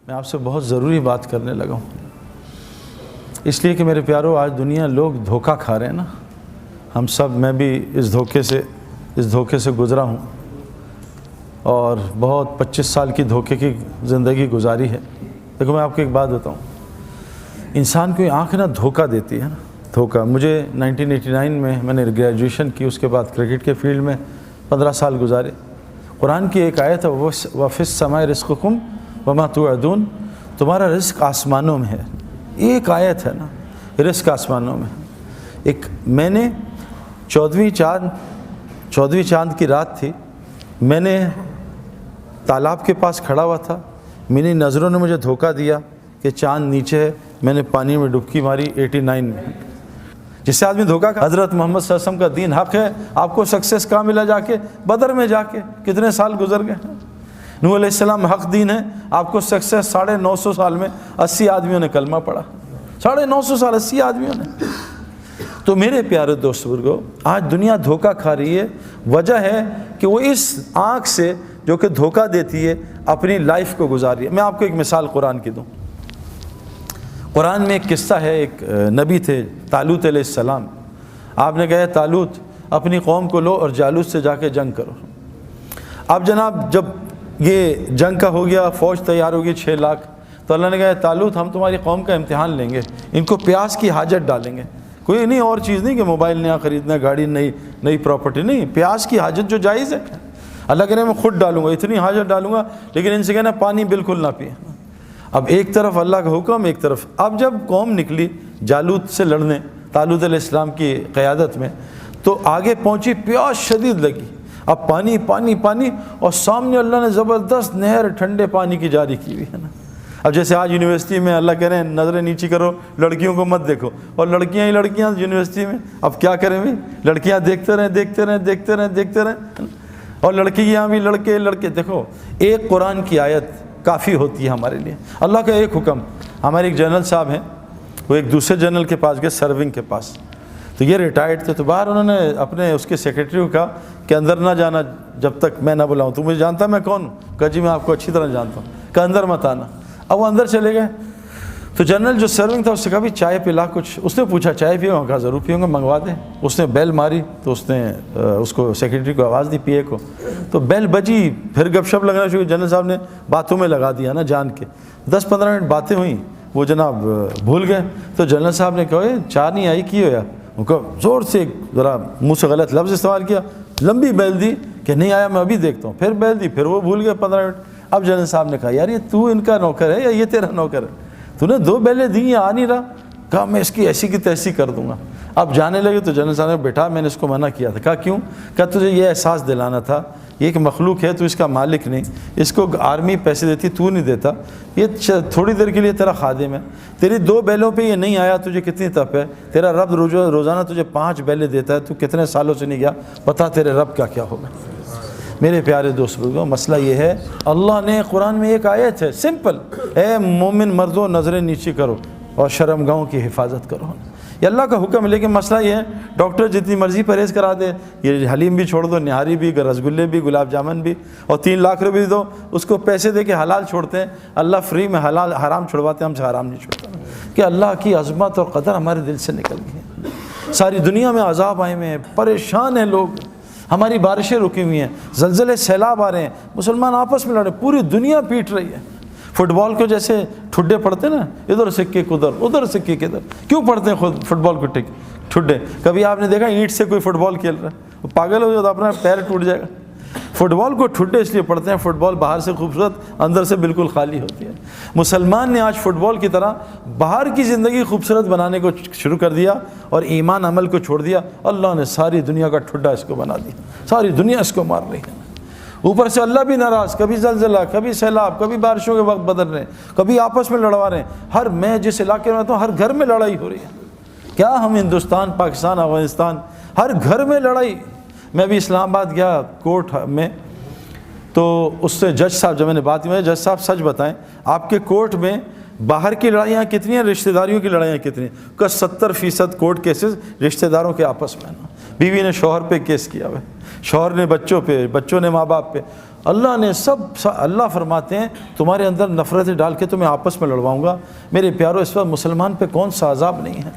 میں آپ سے بہت ضروری بات کرنے لگا ہوں، اس لیے کہ میرے پیارو آج دنیا لوگ دھوکہ کھا رہے ہیں نا، ہم سب، میں بھی اس دھوکے سے گزرا ہوں اور بہت 25 سال کی دھوکے کی زندگی گزاری ہے۔ دیکھو میں آپ کو ایک بات بتاؤں، انسان کو آنکھ نا دھوکہ دیتی ہے نا، دھوکہ۔ مجھے 1989 میں نے گریجویشن کی، اس کے بعد کرکٹ کے فیلڈ میں 15 سال گزارے۔ قرآن کی ایک آیت ہے، وَفِي السَّمَاءِ رِزْقُكُمْ وَمَا تُوعَدُونَ، تمہارا رزق آسمانوں میں ہے۔ ایک آیت ہے نا، رزق آسمانوں میں۔ ایک میں نے 14ویں چاند کی رات تھی، میں نے تالاب کے پاس کھڑا ہوا تھا، میری نظروں نے مجھے دھوکہ دیا کہ چاند نیچے ہے، میں نے پانی میں ڈبکی ماری 89 میں۔ جس سے آدمی دھوکہ کا، حضرت محمد صلی اللہ علیہ وسلم کا دین حق ہے، آپ کو سکسیس کہاں ملا؟ جا کے بدر میں جا کے، کتنے سال گزر گئے۔ نوح علیہ السلام حق دین ہے، آپ کو سکسیس 950 سال میں 80 آدمیوں نے کلمہ پڑھا، 950 سال 80 آدمیوں نے۔ تو میرے پیارے دوست بزرگو، آج دنیا دھوکہ کھا رہی ہے، وجہ ہے کہ وہ اس آنکھ سے جو کہ دھوکہ دیتی ہے اپنی لائف کو گزار رہی ہے۔ میں آپ کو ایک مثال قرآن کی دوں۔ قرآن میں ایک قصہ ہے، ایک نبی تھے طالوت علیہ السلام۔ آپ نے کہا طالوت اپنی قوم کو لو اور جالوت سے جا کے جنگ کرو۔ اب جناب جب یہ جنگ کا ہو گیا، فوج تیار ہوگی 6 لاکھ، تو اللہ نے کہا طالوت ہم تمہاری قوم کا امتحان لیں گے، ان کو پیاس کی حاجت ڈالیں گے، کوئی نہیں اور چیز نہیں کہ موبائل نیا خریدنا، گاڑی نئی پراپرٹی نہیں، پیاس کی حاجت جو جائز ہے۔ اللہ کہہ رہے میں خود ڈالوں گا، اتنی حاجت ڈالوں گا، لیکن ان سے کہنا پانی بالکل نہ پیے۔ اب ایک طرف اللہ کا حکم، ایک طرف۔ اب جب قوم نکلی جالوت سے لڑنے طالوت علیہ السلام کی قیادت میں، تو آگے پہنچی، پیاس شدید لگی، اب پانی پانی پانی، اور سامنے اللہ نے زبردست نہر ٹھنڈے پانی کی جاری کی ہوئی ہے نا۔ اب جیسے آج یونیورسٹی میں اللہ کہہ رہے ہیں نظریں نیچی کرو، لڑکیوں کو مت دیکھو، اور لڑکیاں ہی لڑکیاں یونیورسٹی میں، اب کیا کریں بھائی؟ لڑکیاں دیکھتے رہیں، اور لڑکیاں بھی لڑکے۔ دیکھو ایک قرآن کی آیت کافی ہوتی ہے ہمارے لیے، اللہ کا ایک حکم۔ ہمارے ایک جنرل صاحب ہیں، وہ ایک دوسرے جنرل کے پاس گئے، سرونگ کے پاس، تو یہ ریٹائرڈ تھے، تو باہر انہوں نے اپنے اس کے سیکریٹری کو کہا کہ اندر نہ جانا جب تک میں نہ بلاؤں۔ تو مجھے جانتا میں کون ہوں؟ کہا جی میں آپ کو اچھی طرح جانتا ہوں۔ کہا اندر مت آنا۔ اب وہ اندر چلے گئے، تو جنرل جو سرونگ تھا اس سے کہا بھی چائے پلا کچھ۔ اس نے پوچھا چائے پیو؟ کہا ضرور پیوں گا، منگوا دیں۔ اس نے بیل ماری، تو اس نے اس کو سیکریٹری کو آواز دی، پی اے کو، تو بیل بجی، پھر گپ شپ لگنا شروع۔ جنرل صاحب نے باتوں میں لگا دیا نا جان کے، 10-15 منٹ باتیں ہوئیں، وہ جناب بھول گئے۔ تو جنرل صاحب نے کہا چائے نہیں آئی کی ہویا؟ ان کو زور سے ذرا منہ سے غلط لفظ استعمال کیا، لمبی بیل دی کہ نہیں آیا میں ابھی دیکھتا ہوں، پھر بیل دی، پھر وہ بھول گئے 15 منٹ۔ اب جنرل صاحب نے کہا یار یہ تو ان کا نوکر ہے یا یہ تیرا نوکر ہے؟ تو نے 2 بیلیں دی، آ نہیں رہا۔ کہا میں اس کی ایسی کی تیسی کر دوں گا۔ اب جانے لگے تو جنرل صاحب نے بیٹا میں نے اس کو منع کیا تھا۔ کہا کیوں؟ کہا تجھے یہ احساس دلانا تھا یہ ایک مخلوق ہے، تو اس کا مالک نہیں، اس کو آرمی پیسے دیتی، تو نہیں دیتا، یہ تھوڑی دیر کے لیے تیرا خادم ہے، تیری 2 بیلوں پہ یہ نہیں آیا، تجھے کتنی تپ ہے؟ تیرا رب روزانہ تجھے 5 بیلیں دیتا ہے، تو کتنے سالوں سے نہیں گیا، پتہ تیرے رب کا کیا ہوگا۔ میرے پیارے دوست بزرگوں، مسئلہ یہ ہے، اللہ نے قرآن میں ایک آیت ہے سمپل، اے مومن مردوں نظریں نیچی کرو اور شرمگاہوں کی حفاظت کرو، یہ اللہ کا حکم ہے۔ لیکن مسئلہ یہ ہے ڈاکٹر جتنی مرضی پرہیز کرا دے، یہ حلیم بھی چھوڑ دو، نہاری بھی، رسگلے بھی، گلاب جامن بھی، اور 3 لاکھ روپے دو، اس کو پیسے دے کے حلال چھوڑتے ہیں۔ اللہ فری میں حلال حرام چھڑواتے ہیں، ہم سے حرام نہیں چھوڑتا، کہ اللہ کی عظمت اور قدر ہمارے دل سے نکل گئی ہے۔ ساری دنیا میں عذاب آئے ہوئے ہیں، پریشان ہیں لوگ، ہماری بارشیں رکی ہوئی ہیں، زلزلے سیلاب آ رہے ہیں، مسلمان آپس میں لڑے، پوری دنیا پیٹ رہی ہے۔ فٹ بال کو جیسے ٹھڈے پڑتے نا، ادھر سے کک ادھر، ادھر سے کک ادھر، کیوں پڑھتے ہیں خود فٹ بال کو ٹھڈے؟ کبھی آپ نے دیکھا اینٹ سے کوئی فٹ بال کھیل رہا ہے؟ وہ پاگل ہو جائے تو اپنا پیر ٹوٹ جائے گا۔ فٹ بال کو ٹھڈے اس لیے پڑھتے ہیں، فٹ بال باہر سے خوبصورت، اندر سے بالکل خالی ہوتی ہے۔ مسلمان نے آج فٹ بال کی طرح باہر کی زندگی خوبصورت بنانے کو شروع کر دیا اور ایمان عمل کو چھوڑ دیا، اللہ نے ساری دنیا کا ٹھڈا اس کو بنا دیا، ساری دنیا اس کو مار رہی ہے۔ اوپر سے اللہ بھی ناراض، کبھی زلزلہ، کبھی سیلاب، کبھی بارشوں کے وقت بدل رہے ہیں، کبھی آپس میں لڑوا رہے ہیں۔ میں جس علاقے میں رہتا ہوں ہر گھر میں لڑائی ہو رہی ہے۔ کیا ہم ہندوستان، پاکستان، افغانستان، ہر گھر میں لڑائی۔ میں بھی اسلام آباد گیا کورٹ میں، تو اس سے جج صاحب جب میں نے بات کی، جج صاحب سچ بتائیں آپ کے کورٹ میں باہر کی لڑائیاں کتنی ہیں، رشتہ داریوں کی لڑائیاں کتنی ہیں؟ کہ 70% کورٹ کیسز رشتہ داروں کے آپس میں نا، بیوی نے شوہر پہ کیس کیا ہوا ہے، شوہر نے بچوں پہ، بچوں نے ماں باپ پہ، اللہ نے اللہ فرماتے ہیں تمہارے اندر نفرتیں ڈال کے تمہیں آپس میں لڑواؤں گا۔ میرے پیارو، اس وقت مسلمان پہ کون سا عذاب نہیں ہے؟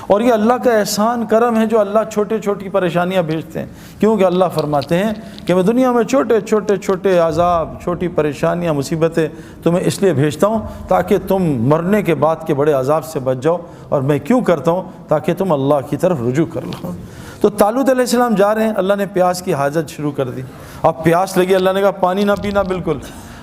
اور یہ اللہ کا احسان کرم ہے جو اللہ چھوٹی چھوٹی پریشانیاں بھیجتے ہیں، کیونکہ اللہ فرماتے ہیں کہ میں دنیا میں چھوٹے چھوٹے چھوٹے عذاب، چھوٹی پریشانیاں، مصیبتیں تمہیں اس لیے بھیجتا ہوں تاکہ تم مرنے کے بعد کے بڑے عذاب سے بچ جاؤ۔ اور میں کیوں کرتا ہوں؟ تاکہ تم اللہ کی طرف رجوع کر لو۔ تو طالوت علیہ السلام جا رہے ہیں، اللہ نے پیاس کی حاجت شروع کر دی۔ اب پیاس لگی، اللہ نے کہا پانی نہ پینا بالکل،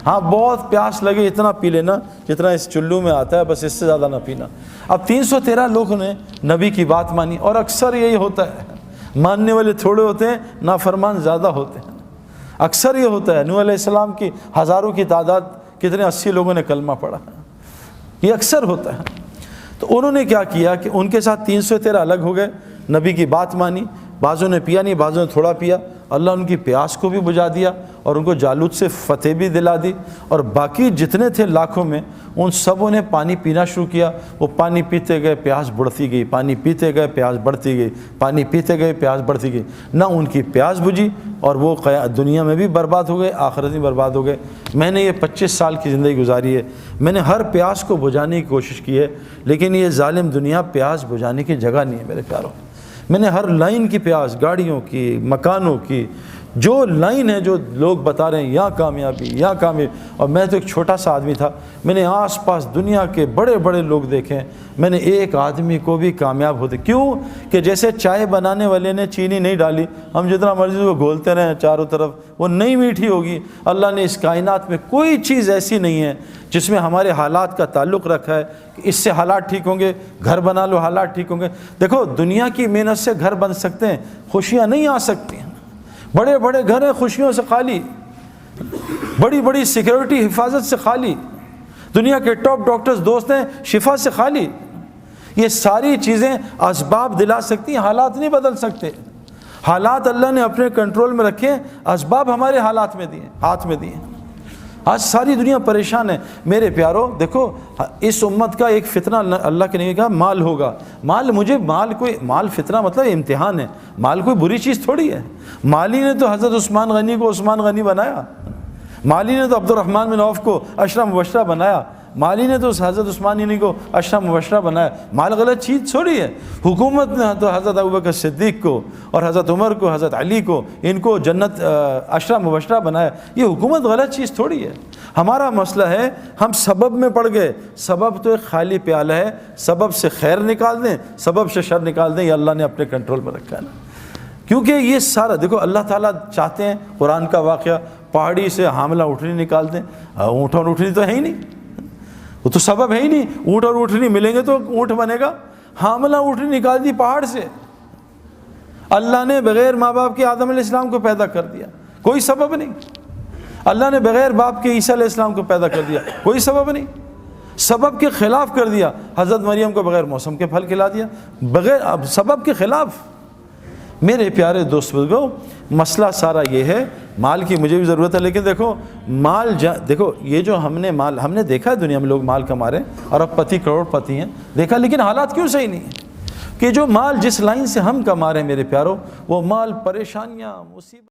ہاں بہت پیاس لگے اتنا پی لینا جتنا اس چلو میں آتا ہے، بس اس سے زیادہ نہ پینا۔ اب 313 لوگوں نے نبی کی بات مانی، اور اکثر یہی ہوتا ہے، ماننے والے تھوڑے ہوتے ہیں، نافرمان زیادہ ہوتے ہیں۔ اکثر یہ ہوتا ہے، نوح علیہ السلام کی ہزاروں کی تعداد، کتنے 80 لوگوں نے کلمہ پڑھا، یہ اکثر ہوتا ہے۔ تو انہوں نے کیا کیا کہ ان کے ساتھ 313 الگ ہو گئے، نبی کی بات مانی، بعضوں نے پیا نہیں، بعضوں نے تھوڑا پیا، اللہ ان کی پیاس کو بھی بجھا دیا اور ان کو جالوت سے فتح بھی دلا دی۔ اور باقی جتنے تھے لاکھوں میں، ان سبوں نے پانی پینا شروع کیا۔ وہ پانی پیتے گئے، پیاس بڑھتی گئی، پانی پیتے گئے، پیاس بڑھتی گئی، پانی پیتے گئے، پیاس بڑھتی گئی، نہ ان کی پیاس بجھی، اور وہ دنیا میں بھی برباد ہو گئے، آخرت میں برباد ہو گئے۔ میں نے یہ 25 سال کی زندگی گزاری ہے، میں نے ہر پیاس کو بجھانے کی کوشش کی ہے، لیکن یہ ظالم دنیا پیاس بجھانے کی جگہ نہیں ہے میرے پیاروں۔ میں نے ہر لائن کی پیاس، گاڑیوں کی، مکانوں کی، جو لائن ہے، جو لوگ بتا رہے ہیں یہاں کامیابی، یہاں کامیابی، اور میں تو ایک چھوٹا سا آدمی تھا، میں نے آس پاس دنیا کے بڑے بڑے لوگ دیکھے ہیں، میں نے ایک آدمی کو بھی کامیاب ہوتے، کیوں کہ جیسے چائے بنانے والے نے چینی نہیں ڈالی، ہم جتنا مرضی کو گھولتے رہیں چاروں طرف، وہ نہیں میٹھی ہوگی۔ اللہ نے اس کائنات میں کوئی چیز ایسی نہیں ہے جس میں ہمارے حالات کا تعلق رکھا ہے کہ اس سے حالات ٹھیک ہوں گے، گھر بنا لو حالات ٹھیک ہوں گے۔ دیکھو دنیا کی محنت سے گھر بن سکتے ہیں، خوشیاں نہیں آ سکتی ہیں۔ بڑے بڑے گھر ہیں خوشیوں سے خالی، بڑی بڑی سیکیورٹی حفاظت سے خالی، دنیا کے ٹاپ ڈاکٹرز دوست ہیں شفا سے خالی۔ یہ ساری چیزیں اسباب دلا سکتی ہیں، حالات نہیں بدل سکتے۔ حالات اللہ نے اپنے کنٹرول میں رکھے، اسباب ہمارے حالات میں دیے، ہاتھ میں دیے۔ آج ساری دنیا پریشان ہے میرے پیارو۔ دیکھو اس امت کا ایک فتنہ اللہ کے نبی کہا مال ہوگا، مال فتنہ مطلب امتحان ہے، مال کوئی بری چیز تھوڑی ہے۔ مالی نے تو حضرت عثمان غنی کو عثمان غنی بنایا، مالی نے تو عبد الرحمن بن عوف کو عشرہ مبشرہ بنایا، مالی نے تو حضرت عثمان غنی کو عشرہ مبشرہ بنایا۔ مال غلط چیز تھوڑی ہے۔ حکومت نے تو حضرت ابوبکر صدیق کو اور حضرت عمر کو، حضرت علی کو، ان کو جنت عشرہ مبشرہ بنایا۔ یہ حکومت غلط چیز تھوڑی ہے۔ ہمارا مسئلہ ہے ہم سبب میں پڑ گئے۔ سبب تو ایک خالی پیالہ ہے، سبب سے خیر نکال دیں، سبب سے شر نکال دیں، یہ اللہ نے اپنے کنٹرول میں رکھا ہے نا۔ کیونکہ یہ سارا دیکھو اللہ تعالیٰ چاہتے ہیں، قرآن کا واقعہ، پہاڑی سے حاملہ اونٹنی نکال دیں۔ اونٹ اور اونٹنی تو ہے ہی نہیں، وہ تو سبب ہے ہی نہیں۔ اونٹ اور اونٹنی ملیں گے تو اونٹ بنے گا، حاملہ اونٹنی نکال دی پہاڑ سے۔ اللہ نے بغیر ماں باپ کے آدم علیہ السلام کو پیدا کر دیا، کوئی سبب نہیں۔ اللہ نے بغیر باپ کے عیسیٰ علیہ السلام کو پیدا کر دیا، کوئی سبب نہیں۔ سبب کے خلاف کر دیا، حضرت مریم کو بغیر موسم کے پھل کھلا دیا، بغیر اب سبب کے خلاف۔ میرے پیارے دوست بزرگوں، مسئلہ سارا یہ ہے، مال کی مجھے بھی ضرورت ہے، لیکن دیکھو مال دیکھو یہ جو ہم نے دیکھا ہے دنیا میں لوگ مال کما رہے ہیں، ارب پتی کروڑ پتی ہیں، دیکھا، لیکن حالات کیوں صحیح نہیں ہیں؟ کہ جو مال جس لائن سے ہم کما رہے ہیں میرے پیاروں، وہ مال پریشانیاں، مصیبت